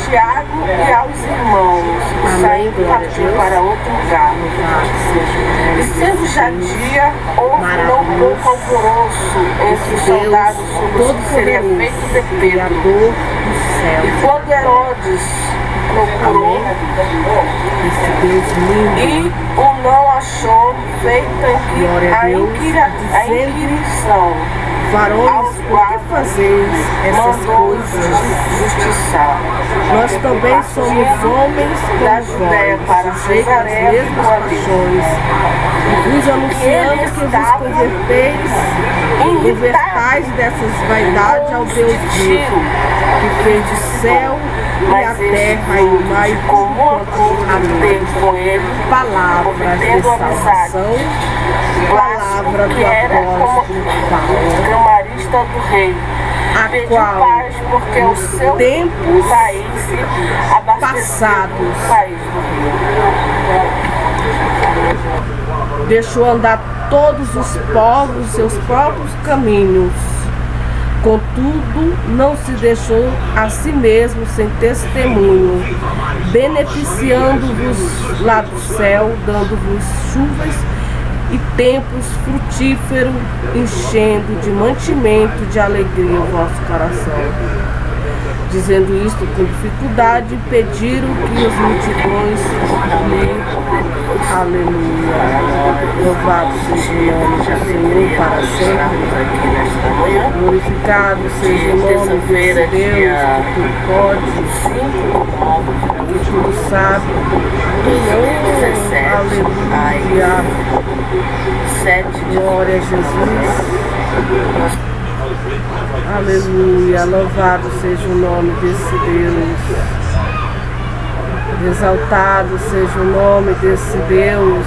Tiago e aos irmãos, e saindo partiu para outro lugar. E sendo já dia, houve não pouco alvoroço entre os soldados sobre o que seria feito de Pedro. E quando Herodes procurou e o não achou, feita a inquirição, varões, por que fazeis essas coisas? Justiçar. Nós também somos homens da Judéia para Cesaré, as mesmas paixões. E vos anunciamos que vos convertais dessas vaidades ao Deus vivo, que fez o céu e a terra e o mar e comum acordo com ele, palavras de salvação, palavra do apóstolo Paulo, camarista do rei, a qual paz porque os seus tempos país passados país deixou andar todos os povos seus próprios caminhos. Contudo, não se deixou a si mesmo sem testemunho, beneficiando-vos lá do céu, dando-vos chuvas e tempos frutíferos, enchendo de mantimento de alegria o vosso coração. Dizendo isto com dificuldade, pediram que as multidões lhe aleluia. Louvado seja o nome do Senhor para sempre. Glorificado seja o nome desse Deus que tudo pode, que tudo sabe. Aleluia. Glória a Jesus. Aleluia, louvado seja o nome desse Deus, exaltado seja o nome desse Deus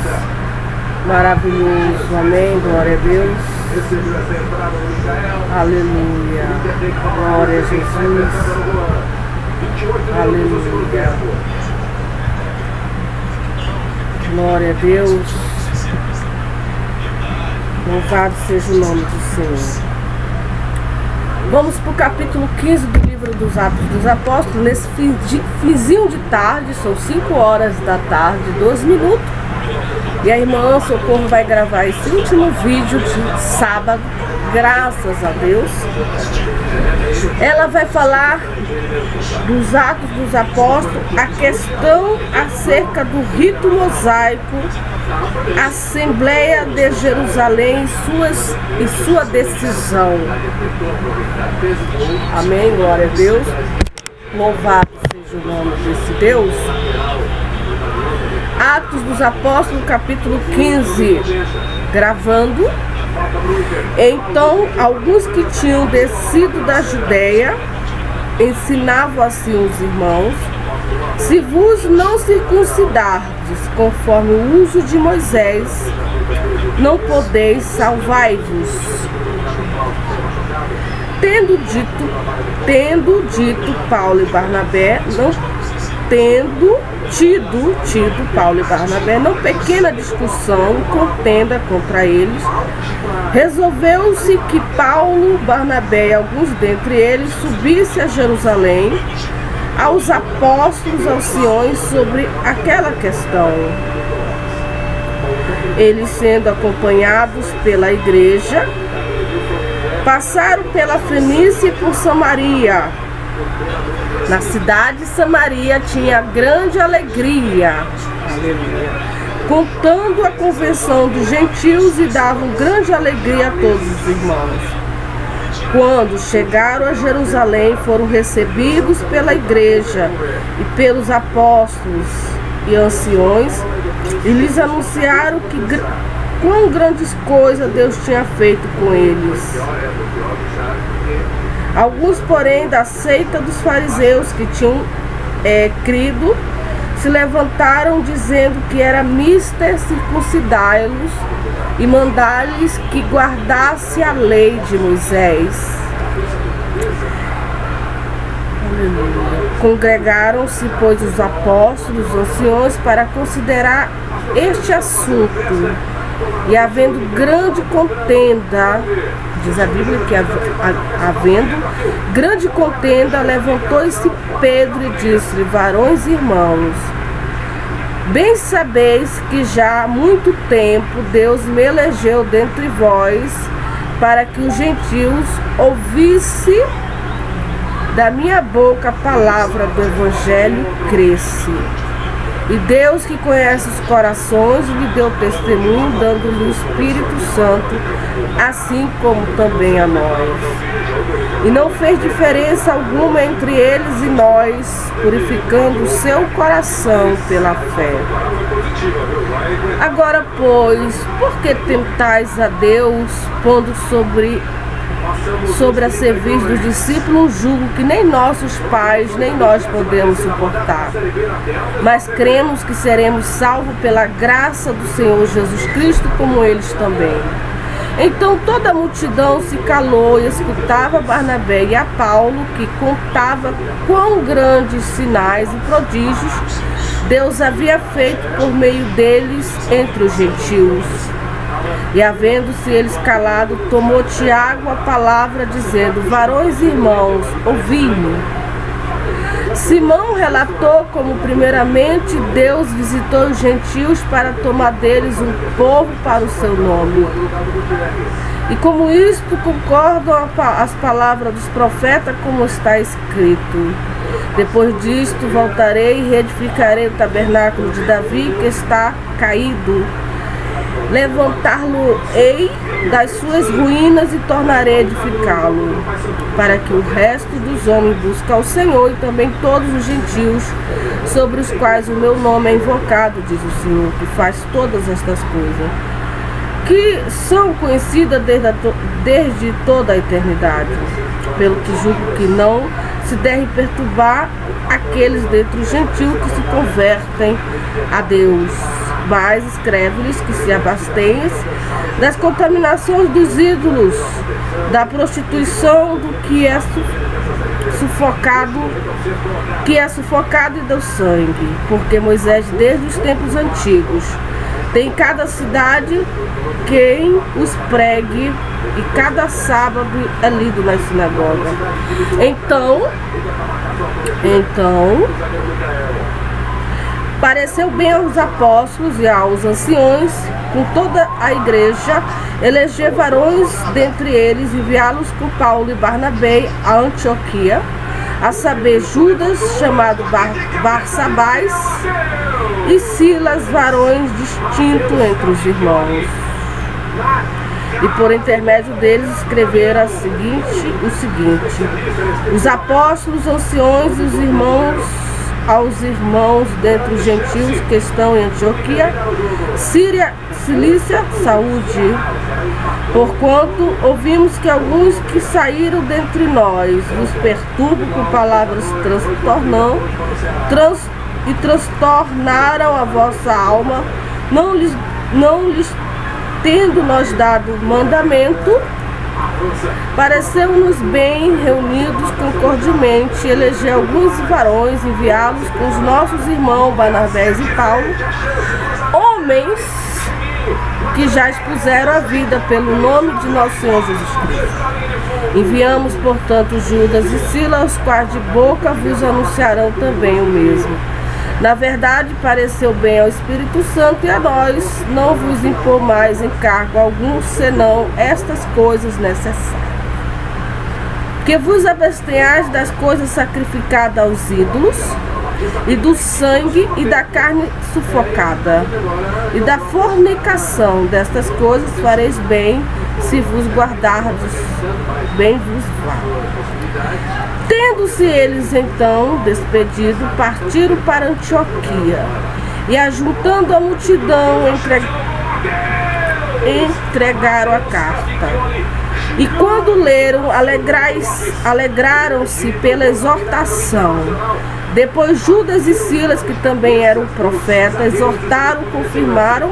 maravilhoso, amém, glória a Deus, aleluia, glória a Jesus, aleluia, glória a Deus, louvado seja o nome do Senhor. Vamos para o capítulo 15 do livro dos Atos dos Apóstolos, nesse finzinho de tarde, são 5 horas da tarde, 12 minutos. E a irmã Socorro vai gravar esse último vídeo de sábado, graças a Deus. Ela vai falar dos Atos dos Apóstolos, a questão acerca do rito mosaico, a Assembleia de Jerusalém e sua decisão. Amém, glória a Deus. Louvado seja o nome desse Deus. Atos dos Apóstolos, capítulo 15, gravando. Então, alguns que tinham descido da Judéia ensinavam assim os irmãos: se vos não circuncidardes conforme o uso de Moisés, não podeis salvar-vos. Tendo dito Paulo e Barnabé, Paulo e Barnabé, não pequena discussão e contenda contra eles, resolveu-se que Paulo, Barnabé e alguns dentre eles subissem a Jerusalém aos apóstolos anciões sobre aquela questão. Eles, sendo acompanhados pela igreja, passaram pela Fenícia e por Samaria. Na cidade de Samaria tinha grande alegria, contando a convenção dos gentios, e davam grande alegria a todos os irmãos. Quando chegaram a Jerusalém, foram recebidos pela igreja e pelos apóstolos e anciões, e lhes anunciaram quão grandes coisas Deus tinha feito com eles. Alguns, porém, da seita dos fariseus que tinham crido, se levantaram dizendo que era mister circuncidá-los e mandar-lhes que guardasse a lei de Moisés. Congregaram-se, pois, os apóstolos, os anciões, para considerar este assunto. E havendo grande contenda, Diz a Bíblia que, havendo grande contenda, levantou-se Pedro e disse-lhe: varões e irmãos, bem sabeis que já há muito tempo Deus me elegeu dentre vós para que os gentios ouvissem da minha boca a palavra do Evangelho cresce. E Deus, que conhece os corações, lhe deu testemunho, dando-lhe o Espírito Santo, assim como também a nós. E não fez diferença alguma entre eles e nós, purificando o seu coração pela fé. Agora, pois, por que tentais a Deus, pondo sobre a cerviz dos discípulos um jugo que nem nossos pais, nem nós podemos suportar? Mas cremos que seremos salvos pela graça do Senhor Jesus Cristo, como eles também. Então toda a multidão se calou e escutava Barnabé e a Paulo, que contava quão grandes sinais e prodígios Deus havia feito por meio deles entre os gentios. E havendo-se eles calado, tomou Tiago a palavra, dizendo: varões e irmãos, ouvi-me. Simão relatou como primeiramente Deus visitou os gentios para tomar deles um povo para o seu nome. E como isto concordam as palavras dos profetas, como está escrito: depois disto voltarei e reedificarei o tabernáculo de Davi, que está caído. Levantar-lo-ei das suas ruínas e tornarei a edificá-lo, para que o resto dos homens busque ao Senhor, e também todos os gentios, sobre os quais o meu nome é invocado, diz o Senhor, que faz todas estas coisas, que são conhecidas desde toda a eternidade, pelo que julgo que não se deve perturbar aqueles dentre os gentios que se convertem a Deus. Mas escreve-lhes que se abstenham das contaminações dos ídolos, da prostituição, do que é sufocado e do sangue, porque Moisés, desde os tempos antigos, tem em cada cidade quem os pregue, e cada sábado é lido na sinagoga. Então pareceu bem aos apóstolos e aos anciões, com toda a igreja, eleger varões dentre eles, enviá-los com Paulo e Barnabé a Antioquia, a saber, Judas, chamado Barsabás, e Silas, varões distintos entre os irmãos. E por intermédio deles escreveram o seguinte: os apóstolos, anciões e os irmãos, aos irmãos dentre os gentios que estão em Antioquia, Síria, Cilícia, saúde. Porquanto ouvimos que alguns que saíram dentre nós nos perturbam com palavras transtornaram a vossa alma, não lhes tendo nós dado mandamento. Pareceu-nos bem, reunidos concordemente, eleger alguns varões, enviá-los com os nossos irmãos Barnabé e Paulo, homens que já expuseram a vida pelo nome de nosso Senhor Jesus Cristo. Enviamos, portanto, Judas e Silas, os quais de boca vos anunciarão também o mesmo. Na verdade, pareceu bem ao Espírito Santo e a nós não vos impor mais encargo algum, senão estas coisas necessárias. Que vos abstenhais das coisas sacrificadas aos ídolos, e do sangue e da carne sufocada, e da fornicação. Destas coisas fareis bem, se vos guardardes, bem vos vá. Tendo-se eles então despedido, partiram para Antioquia, e ajuntando a multidão, entregaram a carta. E quando leram, alegraram-se pela exortação. Depois Judas e Silas, que também eram profetas, exortaram, confirmaram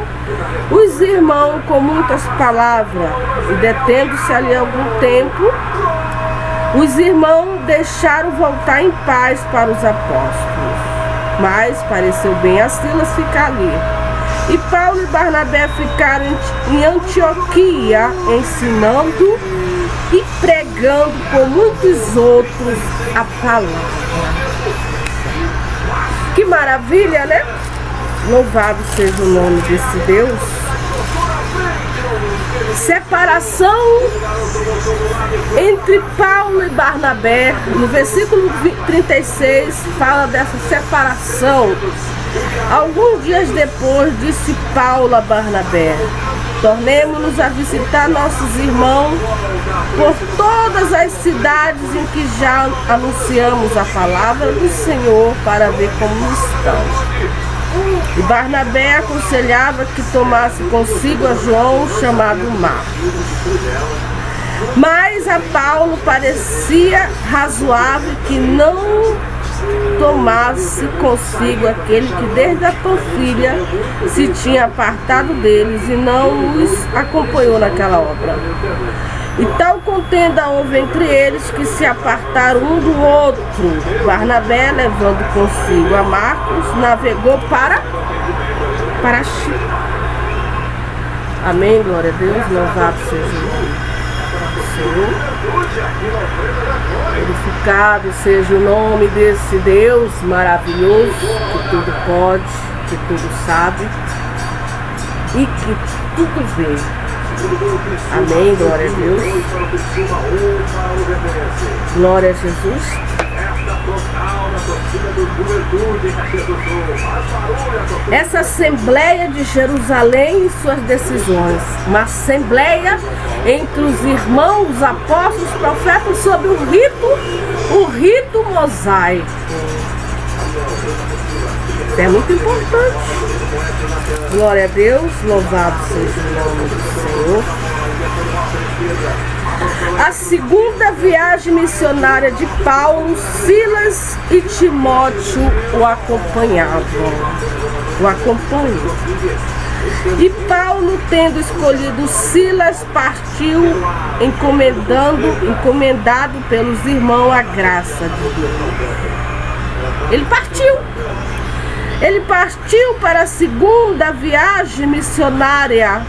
os irmãos com muitas palavras. E detendo-se ali algum tempo, os irmãos deixaram voltar em paz para os apóstolos. Mas pareceu bem a Silas ficar ali. E Paulo e Barnabé ficaram em Antioquia, ensinando e pregando com muitos outros a palavra. Que maravilha, né? Louvado seja o nome desse Deus. Separação entre Paulo e Barnabé. No versículo 36 fala dessa separação. Alguns dias depois, disse Paulo a Barnabé: tornemo-nos a visitar nossos irmãos por todas as cidades em que já anunciamos a palavra do Senhor, para ver como estão. E Barnabé aconselhava que tomasse consigo a João, chamado Marcos. Mas a Paulo parecia razoável que não tomasse consigo aquele que desde a Panfilha se tinha apartado deles e não os acompanhou naquela obra. E tal contenda houve entre eles que se apartaram um do outro. Barnabé, levando consigo a Marcos, navegou para Chipre. Amém, glória a Deus, louvado seja o nome do Senhor. Glorificado seja o nome desse Deus maravilhoso, que tudo pode, que tudo sabe e que tudo vê. Amém, glória a Deus. Glória a Jesus. Essa Assembleia de Jerusalém e suas decisões. Uma assembleia entre os irmãos, os apóstolos, profetas sobre o rito mosaico. É muito importante. Glória a Deus, louvado seja o nome do Senhor. A segunda viagem missionária de Paulo, Silas e Timóteo o acompanhavam. E Paulo, tendo escolhido Silas, partiu encomendado pelos irmãos a graça de Deus. Ele partiu para a segunda viagem missionária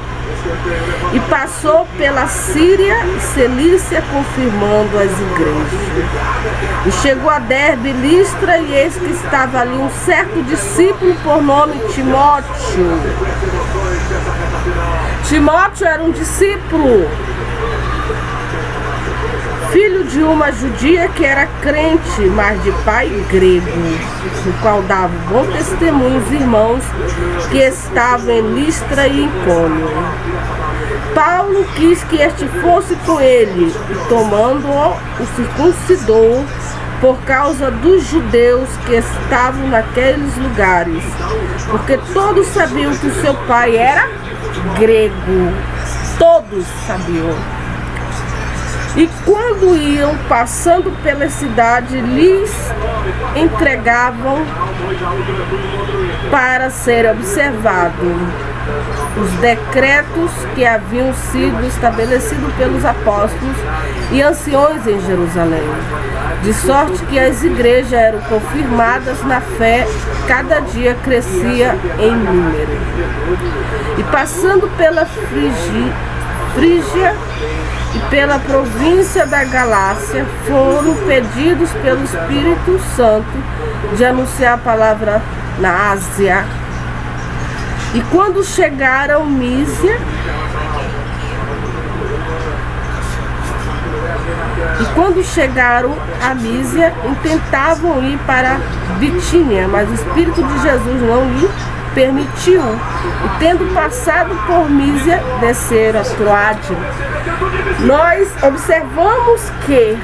e passou pela Síria e Cilícia, confirmando as igrejas. E chegou a Derbe e Listra, e eis que estava ali um certo discípulo por nome Timóteo. Timóteo era um discípulo, filho de uma judia que era crente, mas de pai grego, no qual dava bom testemunho os irmãos que estavam em Listra e Icônio. Paulo quis que este fosse com ele, e tomando-o, o circuncidou por causa dos judeus que estavam naqueles lugares, porque todos sabiam que o seu pai era grego. Todos sabiam. E quando iam passando pela cidade, lhes entregavam para ser observado os decretos que haviam sido estabelecidos pelos apóstolos e anciões em Jerusalém, de sorte que as igrejas eram confirmadas na fé, cada dia crescia em número. E passando pela Frígia e pela província da Galácia, foram pedidos pelo Espírito Santo de anunciar a palavra na Ásia. E quando chegaram a Mísia, intentavam ir para Bitínia, mas o Espírito de Jesus não lhe permitiu. E tendo passado por Mísia, desceram a Troade. Nós observamos que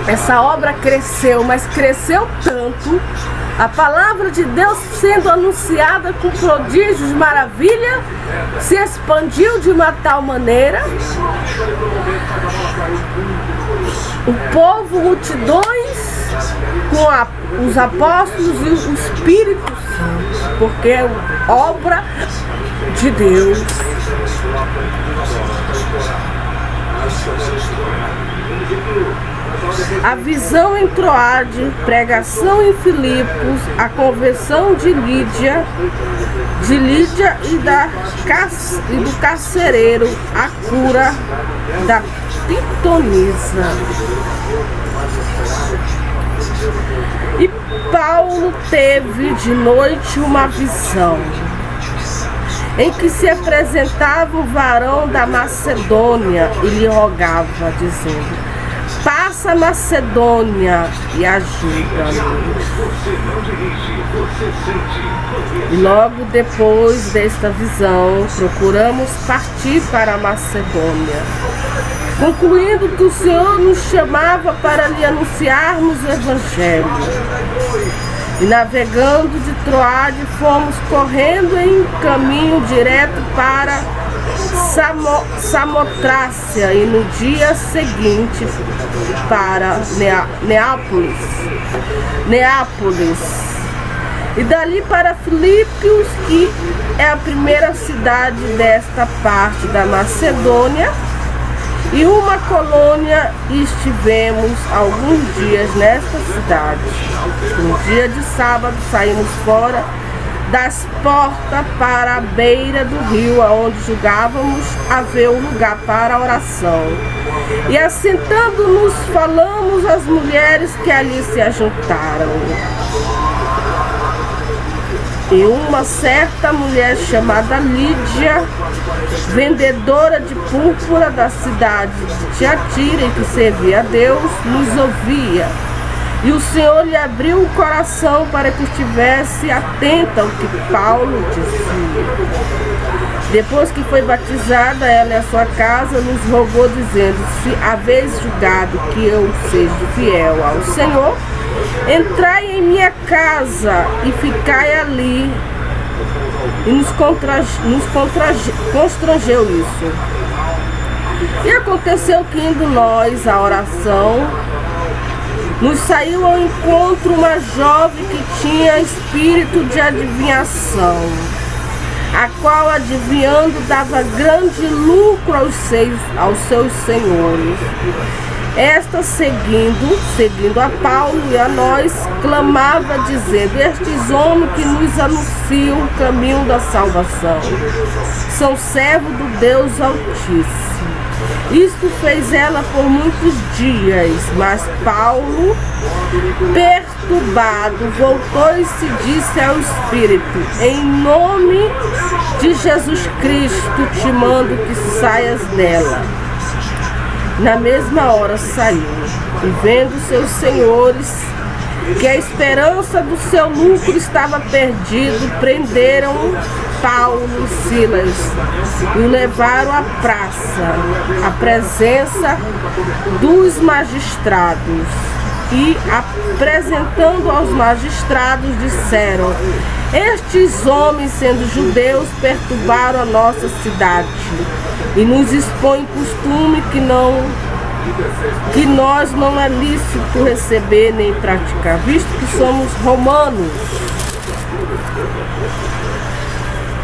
essa obra cresceu, mas cresceu tanto, a palavra de Deus sendo anunciada com prodígios, maravilha, se expandiu de uma tal maneira, o povo, multidões, com os apóstolos e o Espírito Santo, porque é obra de Deus. a visão em Troade, pregação em Filipos, a conversão de Lídia e do carcereiro, a cura da pitonisa. E Paulo teve de noite uma visão, em que se apresentava um varão da Macedônia e lhe rogava, dizendo: passa a Macedônia e ajuda-me. E logo depois desta visão, procuramos partir para a Macedônia, concluindo que o Senhor nos chamava para lhe anunciarmos o Evangelho. E navegando de Troade, fomos correndo em caminho direto para Samotrácia e no dia seguinte para Neápolis. E dali para Filipos, que é a primeira cidade desta parte da Macedônia, e uma colônia, e estivemos alguns dias nesta cidade. No dia de sábado saímos fora das portas para a beira do rio, aonde julgávamos haver um lugar para a oração. E assentando-nos, falamos às mulheres que ali se ajuntaram. E uma certa mulher chamada Lídia, vendedora de púrpura da cidade de Tiatira e que servia a Deus, nos ouvia. E o Senhor lhe abriu o coração para que estivesse atenta ao que Paulo dizia. Depois que foi batizada, ela e a sua casa nos rogou, dizendo: se haveis julgado que eu seja fiel ao Senhor, entrai em minha casa e ficai ali. E nos constrangeu isso. E aconteceu que, indo nós à oração, nos saiu ao encontro uma jovem que tinha espírito de adivinhação, a qual, adivinhando, dava grande lucro aos seus senhores. Esta, seguindo a Paulo e a nós, clamava, dizendo: estes homens que nos anunciam o caminho da salvação são servos do Deus Altíssimo. Isto fez ela por muitos dias, mas Paulo, perturbado, voltou e se disse ao Espírito: em nome de Jesus Cristo te mando que saias dela. Na mesma hora saiu, e vendo seus senhores que a esperança do seu lucro estava perdido, prenderam Paulo e Silas e o levaram à praça, à presença dos magistrados. E, apresentando aos magistrados, disseram: estes homens, sendo judeus, perturbaram a nossa cidade e nos expõem costume que nós não é lícito receber nem praticar, visto que somos romanos.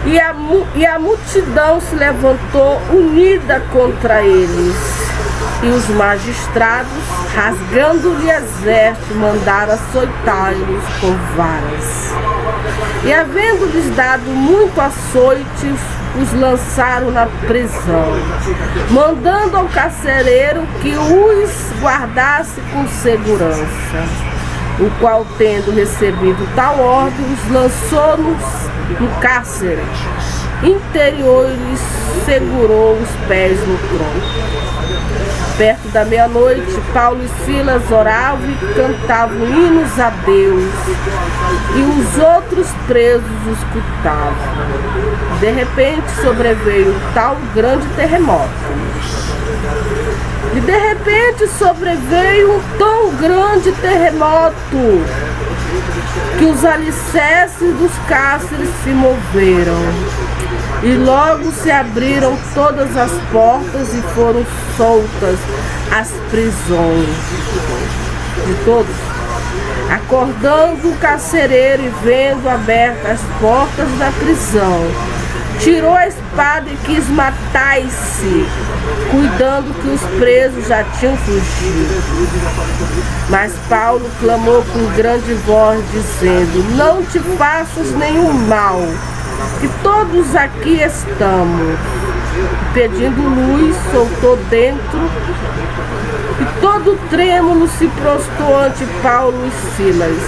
E a multidão se levantou unida contra eles, e os magistrados, rasgando-lhe as vestes, mandaram açoitá-los com varas. E, havendo-lhes dado muito açoite, os lançaram na prisão, mandando ao carcereiro que os guardasse com segurança, o qual, tendo recebido tal ordem, os lançou no cárcere interior e lhes segurou os pés no tronco. Perto da meia-noite, Paulo e Silas oravam e cantavam hinos a Deus, e os outros presos os escutavam. De repente sobreveio um tal grande terremoto. E de repente sobreveio um tão grande terremoto que os alicerces dos cárceres se moveram. E logo se abriram todas as portas e foram soltas as prisões de todos. Acordando o carcereiro e vendo abertas as portas da prisão, tirou a espada e quis matar-se cuidando que os presos já tinham fugido. Mas Paulo clamou com grande voz, dizendo: não te faças nenhum mal, que todos aqui estamos. Pedindo luz, soltou dentro, e todo trêmulo se prostrou ante Paulo e Silas.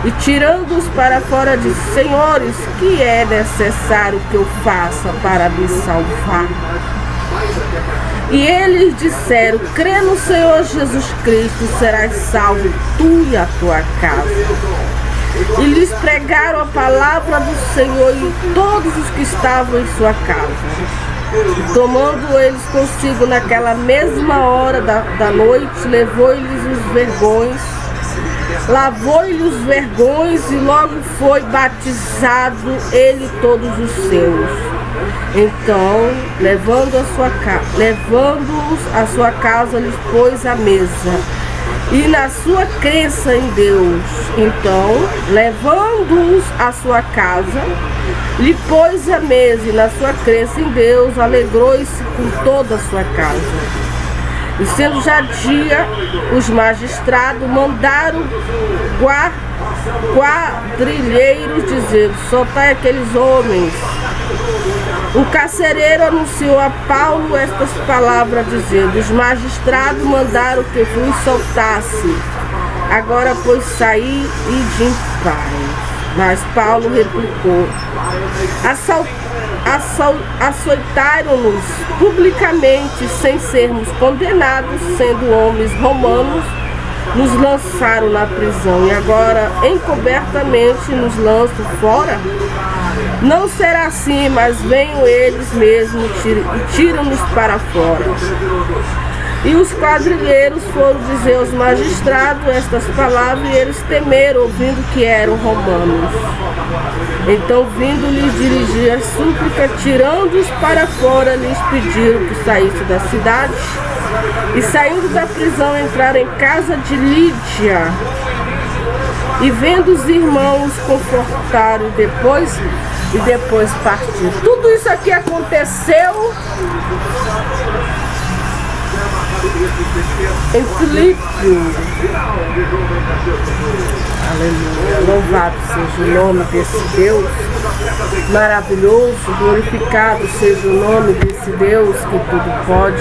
E tirando-os para fora, disse: senhores, que é necessário que eu faça para me salvar? E eles disseram: crê no Senhor Jesus Cristo, serás salvo, tu e a tua casa. E lhes pregaram a palavra do Senhor e todos os que estavam em sua casa. E tomando eles consigo naquela mesma hora da noite, levou-lhes os vergões, lavou-lhe os vergões, e logo foi batizado ele e todos os seus. Então, levando-os à sua casa, lhes pôs a mesa. E na sua crença em Deus, então, levando-os à sua casa, lhe pôs a mesa, e na sua crença em Deus, alegrou-se com toda a sua casa. E sendo já dia, os magistrados mandaram quadrilheiros dizendo: soltai aqueles homens. O carcereiro anunciou a Paulo estas palavras, dizendo: os magistrados mandaram que vos soltasse. Agora, pois, saí e de em paz. Mas Paulo replicou: açoitaram-nos publicamente, sem sermos condenados, sendo homens romanos, nos lançaram na prisão, e agora encobertamente nos lançam fora? Não será assim, mas venham eles mesmos e tiram-nos para fora. E os quadrilheiros foram dizer aos magistrados estas palavras, e eles temeram, ouvindo que eram romanos. Então, vindo-lhes dirigir as súplicas, tirando-os para fora, lhes pediram que saíssem da cidade. E saindo da prisão, entraram em casa de Lídia. E vendo os irmãos, confortaram, e depois partiram. Tudo isso aqui aconteceu em Filipe. Aleluia. Louvado seja o nome desse Deus maravilhoso, glorificado seja o nome desse Deus que tudo pode.